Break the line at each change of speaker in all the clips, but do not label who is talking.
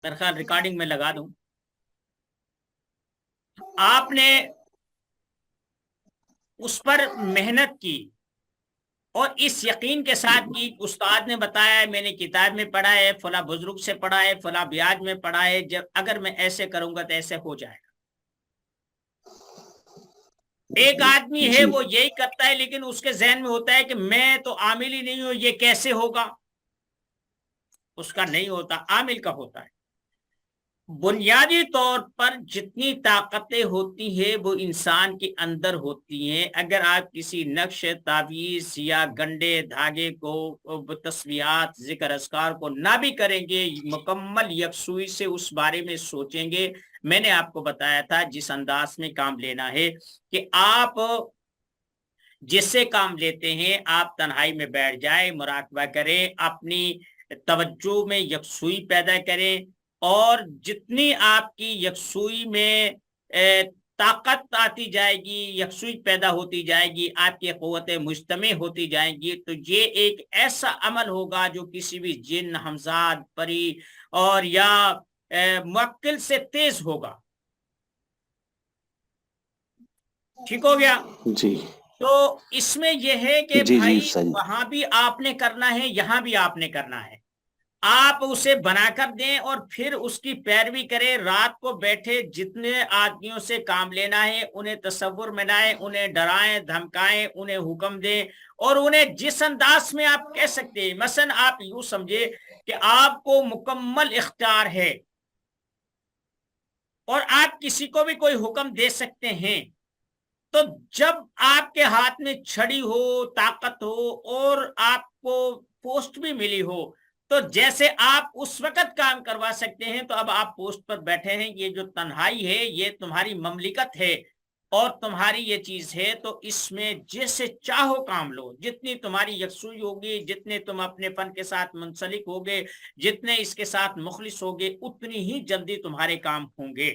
दरअसल रिकॉर्डिंग में लगा दूं। आपने उस पर मेहनत की और इस यकीन के साथ कि उस्ताद ने बताया है, मैंने किताब में पढ़ा है, फला बुजुर्ग से पढ़ा है, फला ब्याज में पढ़ा है, जब अगर मैं ऐसे करूंगा तो ऐसे हो जाएगा। एक आदमी है
जी
वो यही करता है, लेकिन उसके जहन में होता है कि मैं तो आमिल ही नहीं हूं, ये कैसे होगा। उसका नहीं होता, आमिल का होता है। बुनियादी तौर पर जितनी ताकतें होती है वो इंसान के अंदर होती हैं। अगर आप किसी नक्श तावीज या गंडे धागे को, तस्वीरात जिक्र अस्कार को ना भी करेंगे, मुकम्मल यकसुई से उस बारे में सोचेंगे। मैंने आपको बताया था जिस अंदाज में काम लेना है कि आप जिससे काम लेते हैं, आप तन्हाई में बैठ जाए, मुराकबा करें, अपनी तवज्जो में यकसुई पैदा करें, और जितनी आपकी यकसुई में ताकत आती जाएगी, यकसुई पैदा होती जाएगी, आपकी क़ुव्वतें मुज्तमे होती जाएंगी, तो ये एक ऐसा अमल होगा जो किसी भी जिन, हमजाद, परी और या मुवक्किल से तेज होगा। ठीक हो गया।
जी
तो इसमें यह है कि
जी जी
भाई
सही।
वहां भी आपने करना है, यहां भी आपने करना है। आप उसे बनाकर दें और फिर उसकी पैरवी करें। रात को बैठे जितने आदमियों से काम लेना है उन्हें तसव्वुर में लाएं, उन्हें डराएं, धमकाएं, उन्हें हुक्म दें, और उन्हें जिस अंदाज में आप कह सकते हैं, मसलन आप यूं समझे कि आपको मुकम्मल इख्तियार है और आप किसी को भी कोई हुक्म दे सकते हैं। तो जब आपके हाथ में छड़ी हो, ताकत हो और आपको पोस्ट भी मिली हो, तो जैसे आप उस वक्त काम करवा सकते हैं, तो अब आप पोस्ट पर बैठे हैं, ये जो तन्हाई है ये तुम्हारी ममलिकत है और तुम्हारी ये चीज है, तो इसमें जैसे चाहो काम लो। जितनी तुम्हारी यकसुई होगी, जितने तुम अपने फन के साथ मुंसलिक होगे, जितने इसके साथ मुखलिस होगे, उतनी ही जल्दी तुम्हारे काम होंगे।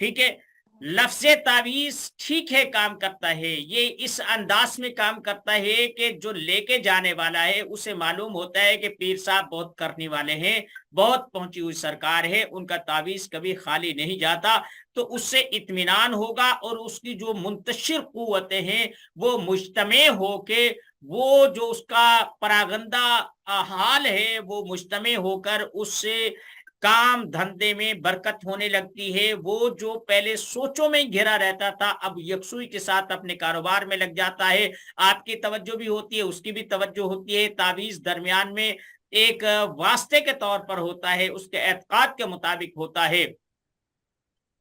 ठीक है। लफ्ज तावीज ठीक है काम करता है, ये इस अंदाज में काम करता है कि जो लेके जाने वाला है उसे मालूम होता है कि पीर साहब बहुत करने वाले हैं, बहुत पहुंची हुई सरकार है, उनका तावीज कभी खाली नहीं जाता। तो उससे इत्मीनान होगा और उसकी जो मुंतशिर कुव्वतें हैं वो मुज्तमे होके, वो जो उसका परागंदा हाल है वो मुज्तमे होकर उससे काम धंधे में बरकत होने लगती है। वो जो पहले सोचों में घिरा रहता था अब यकसुई के साथ अपने कारोबार में लग जाता है। आपकी तवज्जो भी होती है, उसकी भी तवज्जो होती है। तावीज दरमियान में एक वास्ते के तौर पर होता है, उसके एतकाद के मुताबिक होता है।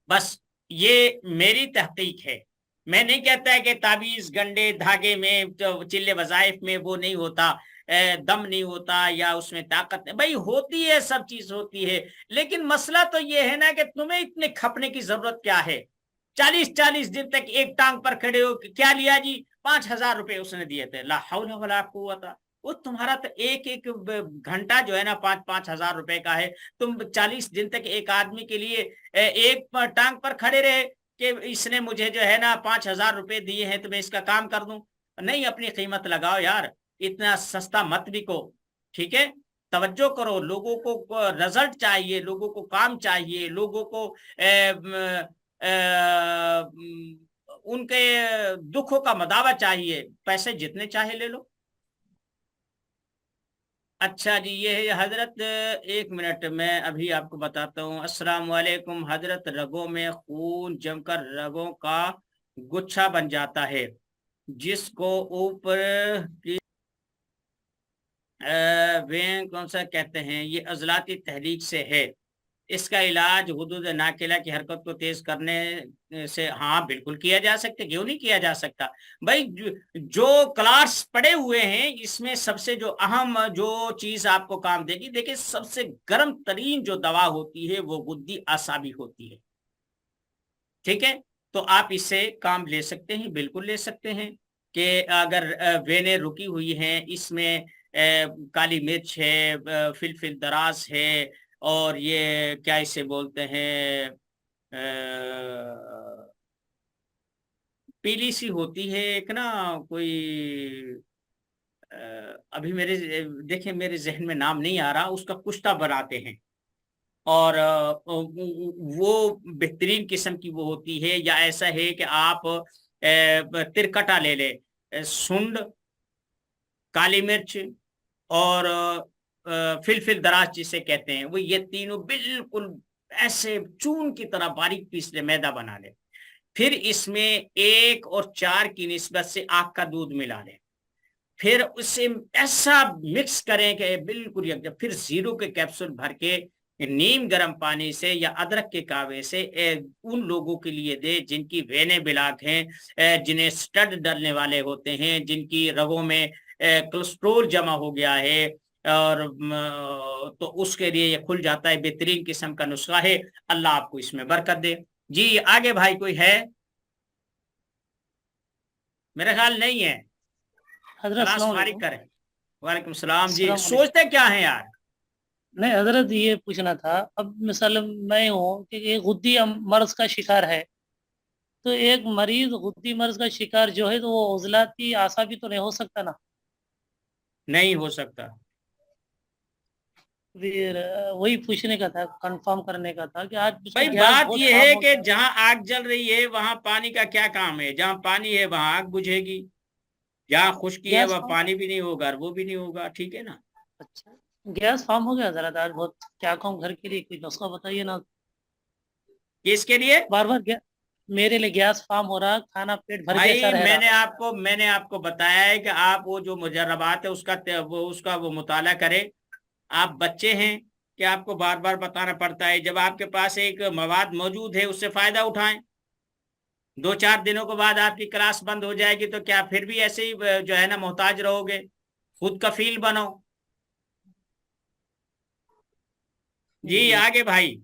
बस ये मेरी तहकीक है। मैं नहीं कहता है कि ताबीज गंडे धागे में, जो चिल्ले वजाइफ में वो नहीं होता, दम नहीं होता या उसमें ताकत नहीं, भाई होती है, सब चीज होती है। लेकिन मसला तो ये है ना कि तुम्हें इतने खपने की जरूरत क्या है। 40-40 दिन तक एक टांग पर खड़े हो, क्या लिया जी, 5,000 रुपए उसने दिए थे, ला हौला वला कुव्वता। वो तुम्हारा तो एक एक घंटा जो है ना 5-5 हजार रुपए का है। तुम 40 दिन तक एक आदमी के लिए एक टांग पर खड़े रहे कि इसने मुझे जो है ना 5,000 रुपए दिए हैं तो मैं इसका काम कर दूं। नहीं, अपनी कीमत लगाओ यार, इतना सस्ता मत बिको। ठीक है। तवज्जो करो, लोगों को रिजल्ट चाहिए, लोगों को काम चाहिए, लोगों को उनके दुखों का मदावा चाहिए। पैसे जितने चाहे ले लो। अच्छा जी, ये है हजरत, 1 मिनट मैं अभी आपको बताता हूँ। अस्सलाम वालेकुम हजरत, रगों में खून जमकर रगों का गुच्छा बन जाता है, जिसको ऊपर की वें कौन सा कहते हैं, ये अजलाती तहरीक से है। इसका इलाज हुदूद नाकिला की हरकत को तेज करने से, हाँ बिल्कुल किया जा सकता है, क्यों नहीं किया जा सकता। भाई जो क्लास पड़े हुए हैं इसमें सबसे जो अहम जो चीज आपको काम देगी, देखिए सबसे गर्म तरीन जो दवा होती है वो गुद्दी आसाबी होती है। ठीक है। तो आप इससे काम ले सकते हैं, बिल्कुल ले सकते हैं। कि अगर वेनें रुकी हुई हैं, इसमें काली मिर्च है, फिलफिल दराज है, और ये क्या इसे बोलते हैं, पीली सी होती है एक ना, कोई अभी मेरे देखें मेरे जहन में नाम नहीं आ रहा, उसका कुश्ता बनाते हैं। اور وہ بہترین قسم کی وہ ہوتی ہے، یا ایسا ہے کہ آپ ترکٹا لے لے، سنڈ، کالی مرچ اور فلفل دراز جسے کہتے ہیں، وہ یہ تینوں بالکل ایسے چون کی طرح باریک پیس لے، میدا بنا لے، پھر اس میں 1:4 کی نسبت سے آگ کا دودھ ملا لیں، پھر اسے ایسا مکس کریں کہ بالکل یکجا، پھر 0 کے کیپسول بھر کے نیم گرم پانی سے یا ادرک کے کاوے سے ان لوگوں کے لیے دے جن کی وینے بلاک ہیں، جنہیں سٹڈ ڈلنے والے ہوتے ہیں، جن کی رگوں میں کولیسٹرول جمع ہو گیا ہے، اور تو اس کے لیے یہ کھل جاتا ہے، بہترین قسم کا نسخہ ہے، اللہ آپ کو اس میں برکت دے۔ جی آگے بھائی کوئی ہے؟ میرا خیال نہیں ہے،
حضرت
کلاس
السلام
فارغ
علیکم۔
کریں۔ وعلیکم السلام۔ جی
السلام علیکم۔
سوچتے کیا ہیں یار؟
نہیں حضرت، یہ پوچھنا تھا، اب مثلا میں ہوں کہ ایک غدی مرض کا شکار ہے، تو ایک مریض غدی مرض کا شکار جو ہے تو وہ عضلاتی اعصابی تو نہیں ہو سکتا نا؟
نہیں ہو سکتا۔
پھر وہی پوچھنے کا تھا، کنفرم کرنے کا تھا کہ آج اس کو
بھائی
گیس
بات
بہت
یہ
فارم
ہے
ہو
کہ
گیا۔
جہاں آگ جل رہی ہے وہاں پانی کا کیا کام ہے؟ جہاں پانی ہے وہاں آگ بجھے گی، جہاں خشکی ہے
گیس
وہاں
فارم،
پانی بھی نہیں ہوگا اور وہ بھی نہیں ہوگا، ٹھیک ہے نا؟
اچھا گیس فارم ہو گیا ذرا، آج بہت کیا کہوں، گھر کے لیے کوئی نسخہ بتائیے نا۔
کس کے لیے؟
بار بار میرے لیے گیس فارم ہو رہا، کھانا پیٹ بھر کے ایسا
بھائی
رہ
میں
رہا۔
نے آپ کو بتایا ہے کہ آپ وہ جو مجربات ہے اس کا وہ مطالعہ کریں۔ آپ بچے ہیں کہ آپ کو بار بار بتانا پڑتا ہے؟ جب آپ کے پاس ایک مواد موجود ہے اس سے فائدہ اٹھائیں۔ 2-4 دنوں کے بعد آپ کی کلاس بند ہو جائے گی تو کیا پھر بھی ایسے ہی جو ہے نا محتاج رہو گے؟ خود کفیل بنو۔ جی
جی
آگے بھائی۔